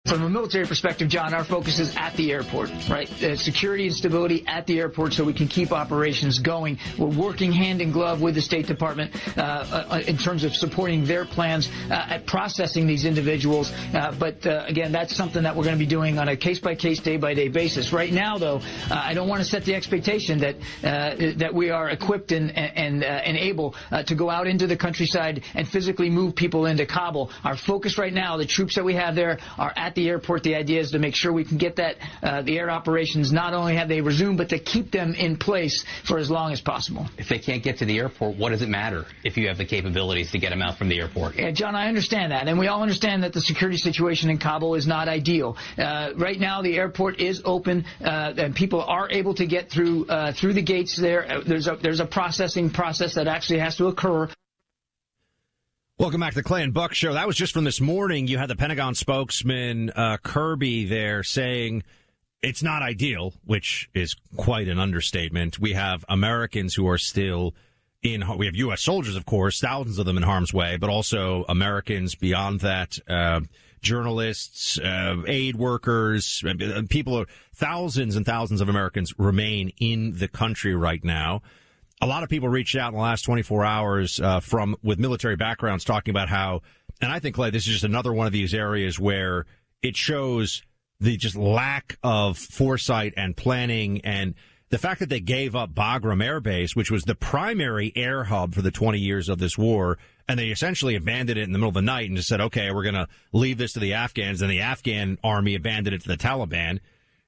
From a military perspective, John, our focus is at the airport, right? Security and stability at the airport so we can keep operations going. We're working hand in glove with the State Department in terms of supporting their plans at processing these individuals. But again, that's something that we're going to be doing on a case-by-case, day-by-day basis. Right now, though, I don't want to set the expectation that we are equipped and able to go out into the countryside and physically move people into Kabul. Our focus right now, the troops that we have there are at the airport. The idea is to make sure we can get that the air operations, not only have they resumed, but to keep them in place for as long as possible. If they can't get to the airport, what does it matter if you have the capabilities to get them out from the airport? Yeah, John, I understand that, and we all understand that the security situation in Kabul is not ideal. Right now, the airport is open, and people are able to get through the gates there. There's a processing process that actually has to occur. Welcome back to the Clay and Buck Show. That was just from this morning. You had the Pentagon spokesman, Kirby, there saying it's not ideal, which is quite an understatement. We have Americans who are still we have U.S. soldiers, of course, thousands of them in harm's way, but also Americans beyond that, journalists, aid workers, people, thousands and thousands of Americans remain in the country right now. A lot of people reached out in the last 24 hours with military backgrounds talking about how, and I think, Clay, this is just another one of these areas where it shows the just lack of foresight and planning, and the fact that they gave up Bagram Air Base, which was the primary air hub for the 20 years of this war, and they essentially abandoned it in the middle of the night and just said, okay, we're going to leave this to the Afghans, and the Afghan army abandoned it to the Taliban.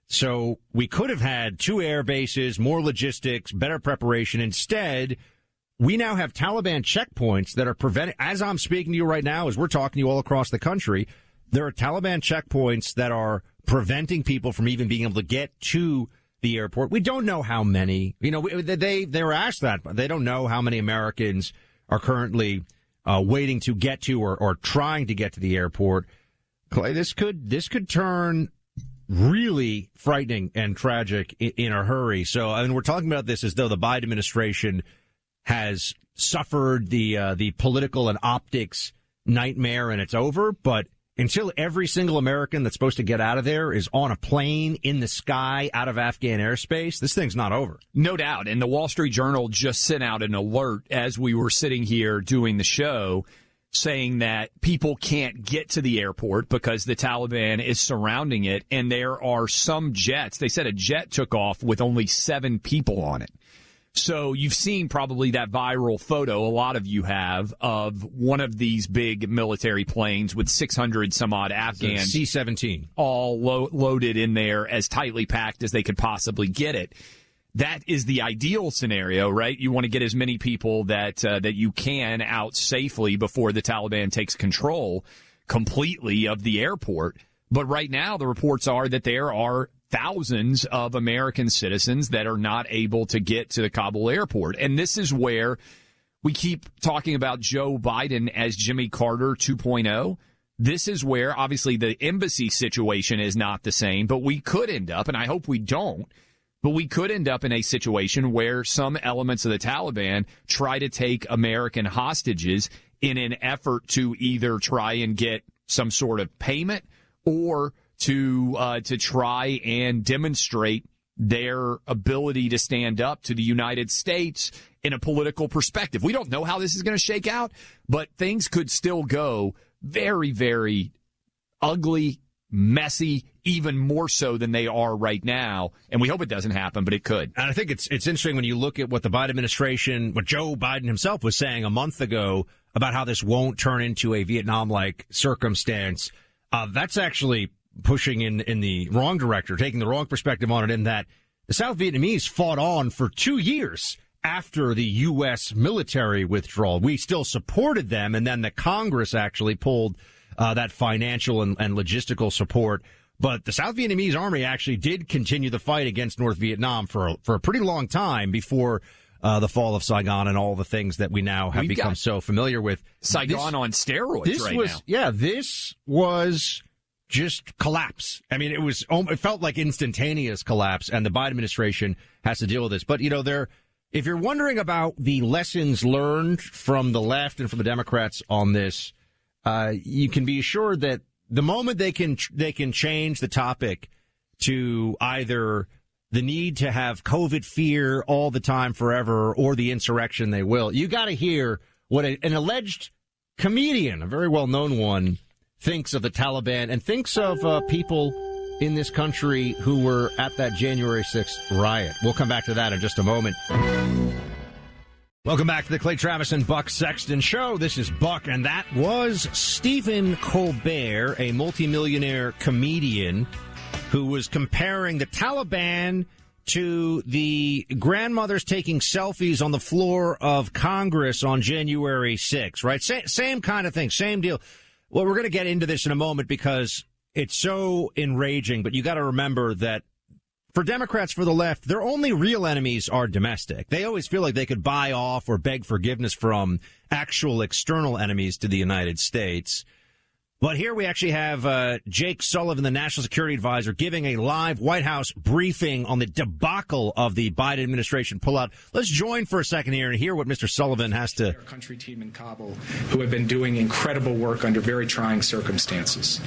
So we could have had 2 air bases, more logistics, better preparation. Instead, we now have Taliban checkpoints that are preventing, as I'm speaking to you right now, as we're talking to you all across the country, there are Taliban checkpoints that are preventing people from even being able to get to the airport. We don't know how many. You know, they were asked that, but they don't know how many Americans are currently waiting to get to or trying to get to the airport. Clay, this could turn really frightening and tragic in a hurry. So, I mean, we're talking about this as though the Biden administration has suffered the political and optics nightmare and it's over. But until every single American that's supposed to get out of there is on a plane in the sky out of Afghan airspace, this thing's not over. No doubt. And the Wall Street Journal just sent out an alert as we were sitting here doing the show, saying that people can't get to the airport because the Taliban is surrounding it, and there are some jets. They said a jet took off with only 7 people on it. So you've seen probably that viral photo, a lot of you have, of one of these big military planes with 600 some odd Afghans. C-17. All loaded in there, as tightly packed as they could possibly get it. That is the ideal scenario, right? You want to get as many people that you can out safely before the Taliban takes control completely of the airport. But right now, the reports are that there are thousands of American citizens that are not able to get to the Kabul airport. And this is where we keep talking about Joe Biden as Jimmy Carter 2.0. This is where, obviously, the embassy situation is not the same, but we could end up, and I hope we don't, but we could end up in a situation where some elements of the Taliban try to take American hostages in an effort to either try and get some sort of payment or to try and demonstrate their ability to stand up to the United States in a political perspective. We don't know how this is going to shake out, but things could still go very, very ugly, messy, even more so than they are right now. And we hope it doesn't happen, but it could. And I think it's interesting when you look at what the Biden administration, what Joe Biden himself was saying a month ago about how this won't turn into a Vietnam-like circumstance. That's actually pushing in the wrong direction, taking the wrong perspective on it, in that the South Vietnamese fought on for 2 years after the U.S. military withdrawal. We still supported them, and then the Congress actually pulled that financial and logistical support. But the South Vietnamese army actually did continue the fight against North Vietnam for a pretty long time before the fall of Saigon and all the things that we now have become so familiar with. Saigon on steroids now. Yeah, this was just collapse. I mean, it felt like instantaneous collapse, and the Biden administration has to deal with this. But, if you're wondering about the lessons learned from the left and from the Democrats on this, you can be assured that the moment they can change the topic to either the need to have COVID fear all the time forever or the insurrection, they will. You got to hear what an alleged comedian, a very well-known one, thinks of the Taliban and thinks of people in this country who were at that January 6th riot. We'll come back to that in just a moment. Welcome back to the Clay Travis and Buck Sexton Show. This is Buck, and that was Stephen Colbert, a multimillionaire comedian who was comparing the Taliban to the grandmothers taking selfies on the floor of Congress on January 6th, right? Same kind of thing, same deal. Well, we're going to get into this in a moment because it's so enraging, but you got to remember that for Democrats, for the left, their only real enemies are domestic. They always feel like they could buy off or beg forgiveness from actual external enemies to the United States. But here we actually have Jake Sullivan, the National Security Advisor, giving a live White House briefing on the debacle of the Biden administration pullout. Let's join for a second here and hear what Mr. Sullivan has to. Our country team in Kabul, who have been doing incredible work under very trying circumstances.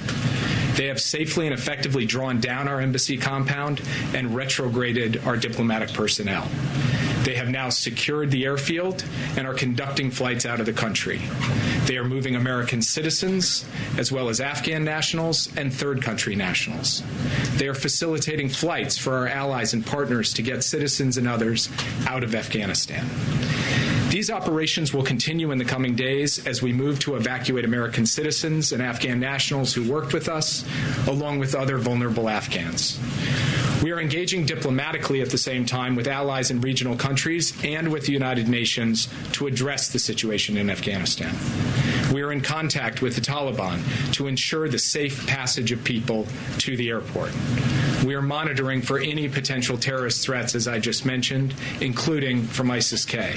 They have safely and effectively drawn down our embassy compound and retrograded our diplomatic personnel. They have now secured the airfield and are conducting flights out of the country. They are moving American citizens, as well as Afghan nationals and third country nationals. They are facilitating flights for our allies and partners to get citizens and others out of Afghanistan. These operations will continue in the coming days as we move to evacuate American citizens and Afghan nationals who worked with us, along with other vulnerable Afghans. We are engaging diplomatically at the same time with allies in regional countries and with the United Nations to address the situation in Afghanistan. We are in contact with the Taliban to ensure the safe passage of people to the airport. We are monitoring for any potential terrorist threats, as I just mentioned, including from ISIS-K.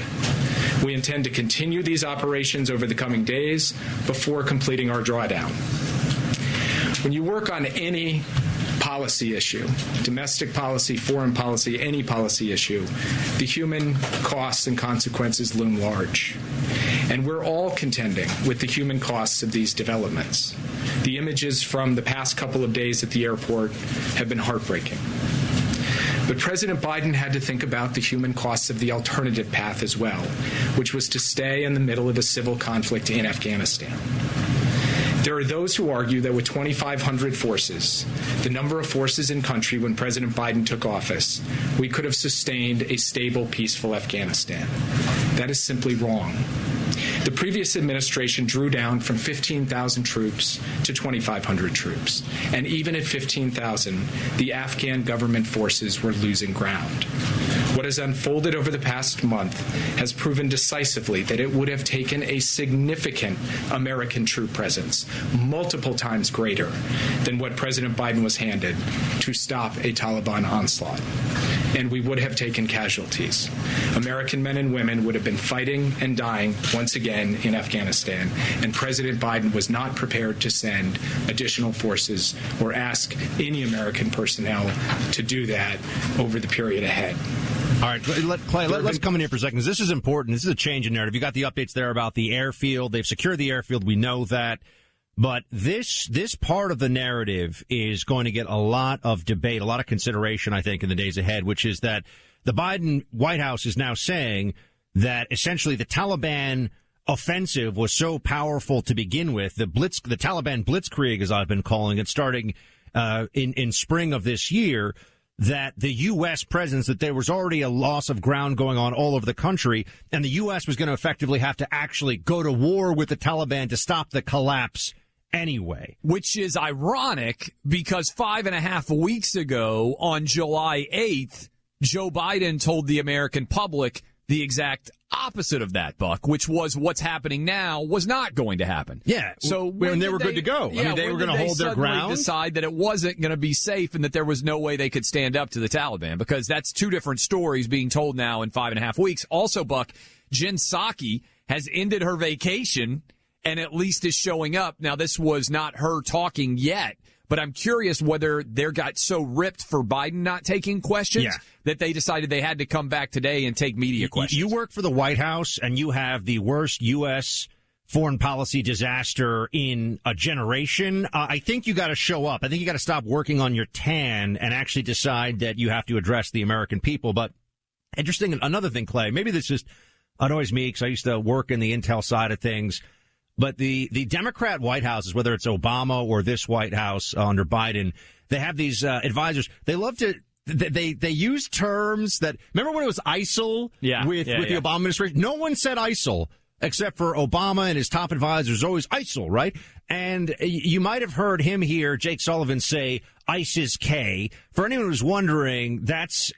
We intend to continue these operations over the coming days before completing our drawdown. When you work on any policy issue, domestic policy, foreign policy, any policy issue, the human costs and consequences loom large. And we're all contending with the human costs of these developments. The images from the past couple of days at the airport have been heartbreaking. But President Biden had to think about the human costs of the alternative path as well, which was to stay in the middle of a civil conflict in Afghanistan. There are those who argue that with 2,500 forces, the number of forces in country when President Biden took office, we could have sustained a stable, peaceful Afghanistan. That is simply wrong. The previous administration drew down from 15,000 troops to 2,500 troops. And even at 15,000, the Afghan government forces were losing ground. What has unfolded over the past month has proven decisively that it would have taken a significant American troop presence, multiple times greater than what President Biden was handed, to stop a Taliban onslaught. And we would have taken casualties. American men and women would have been fighting and dying once again in Afghanistan, and President Biden was not prepared to send additional forces or ask any American personnel to do that over the period ahead. All right, Clay, let's come in here for a second. This is important. This is a change in narrative. You got the updates there about the airfield. They've secured the airfield. We know that. But this part of the narrative is going to get a lot of debate, a lot of consideration, I think, in the days ahead, which is that the Biden White House is now saying that essentially the Taliban offensive was so powerful to begin with, the Taliban blitzkrieg, as I've been calling it, starting in spring of this year, that the U.S. presence, that there was already a loss of ground going on all over the country, and the U.S. was going to effectively have to actually go to war with the Taliban to stop the collapse anyway. Which is ironic because 5.5 weeks ago, on July 8th, Joe Biden told the American public the exact opposite of that, Buck, which was what's happening now was not going to happen. Yeah. So when they were good to go. Yeah, I mean, they were going to hold their ground. Decide that it wasn't going to be safe and that there was no way they could stand up to the Taliban, because that's two different stories being told now in 5.5 weeks. Also, Buck, Jen Psaki has ended her vacation and at least is showing up. Now, this was not her talking yet, but I'm curious whether they got so ripped for Biden not taking questions that they decided they had to come back today and take media questions. You work for the White House, and you have the worst U.S. foreign policy disaster in a generation. I think you got to show up. I think you got to stop working on your tan and actually decide that you have to address the American people. But interesting, another thing, Clay, maybe this just annoys me because I used to work in the intel side of things. But the Democrat White Houses, whether it's Obama or this White House under Biden, they have these advisors. They love to. They use terms that, remember when it was ISIL with the Obama administration? No one said ISIL except for Obama and his top advisors. Always ISIL, right? And you might have heard him here, Jake Sullivan, say ISIS-K. For anyone who's wondering, that's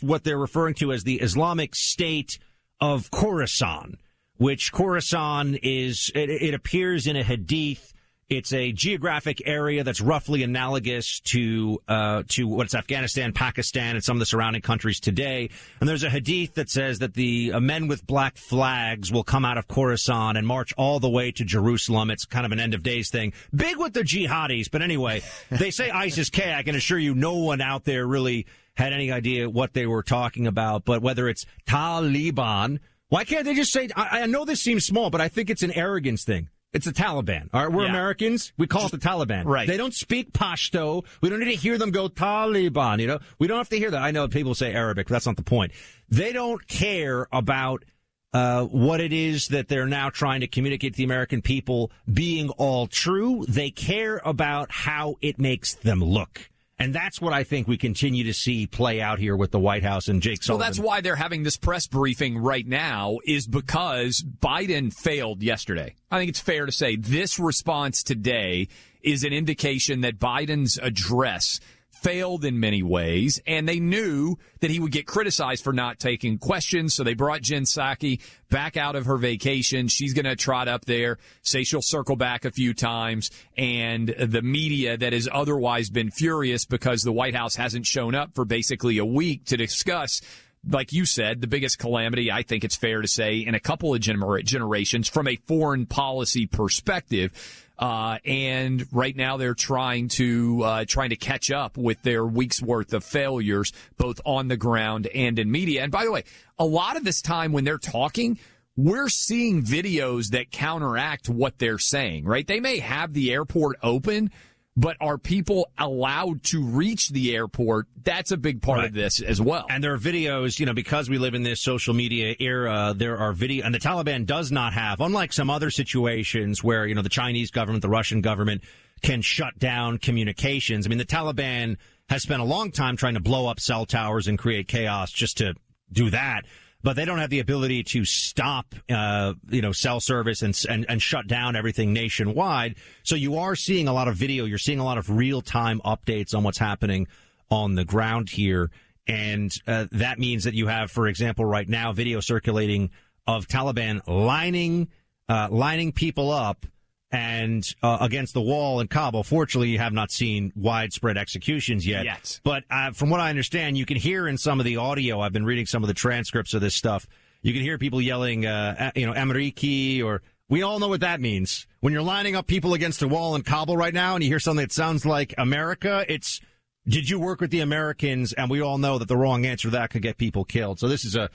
what they're referring to as the Islamic State of Khorasan, which Khorasan is. It appears in a hadith. It's a geographic area that's roughly analogous to what's Afghanistan, Pakistan, and some of the surrounding countries today. And there's a hadith that says that the men with black flags will come out of Khorasan and march all the way to Jerusalem. It's kind of an end of days thing. Big with the jihadis. But anyway, they say ISIS-K. I can assure you no one out there really had any idea what they were talking about. But whether it's Taliban, why can't they just say, I know this seems small, but I think it's an arrogance thing. It's the Taliban. All right, we're Americans. We call it the Taliban. Right. They don't speak Pashto. We don't need to hear them go Taliban. You know, we don't have to hear that. I know people say Arabic, but that's not the point. They don't care about what it is that they're now trying to communicate to the American people being all true. They care about how it makes them look. And that's what I think we continue to see play out here with the White House and Jake Sullivan. Well, that's why they're having this press briefing right now, is because Biden failed yesterday. I think it's fair to say this response today is an indication that Biden's address failed in many ways, and they knew that he would get criticized for not taking questions, so they brought Jen Psaki back out of her vacation. She's going to trot up there, say she'll circle back a few times, and the media that has otherwise been furious because the White House hasn't shown up for basically a week to discuss, like you said, the biggest calamity, I think it's fair to say, in a couple of generations from a foreign policy perspective. And right now they're trying to catch up with their week's worth of failures, both on the ground and in media. And by the way, a lot of this time when they're talking, we're seeing videos that counteract what they're saying, right? They may have the airport open, but are people allowed to reach the airport? That's a big part of this as well. And there are videos, you know, because we live in this social media era, there are and the Taliban does not have, unlike some other situations where, you know, the Chinese government, the Russian government can shut down communications. I mean, the Taliban has spent a long time trying to blow up cell towers and create chaos just to do that. But they don't have the ability to stop, cell service and shut down everything nationwide. So you are seeing a lot of video. You're seeing a lot of real-time updates on what's happening on the ground here. And that means that you have, for example, right now, video circulating of Taliban lining people up and against the wall in Kabul. Fortunately, you have not seen widespread executions yet. But from what I understand, you can hear in some of the audio, I've been reading some of the transcripts of this stuff, you can hear people yelling, Ameriki, or we all know what that means. When you're lining up people against a wall in Kabul right now and you hear something that sounds like America, it's, did you work with the Americans? And we all know that the wrong answer to that could get people killed. So this is a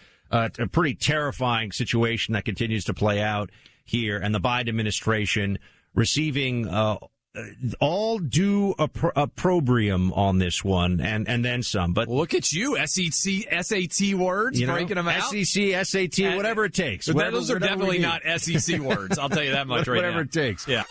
pretty terrifying situation that continues to play out here, and the Biden administration receiving all due opprobrium on this one, and then some. But look at you, SAT words, breaking them out. SEC, SAT, whatever it takes. Those are definitely not SEC words. I'll tell you that much right now. Whatever it takes. Yeah.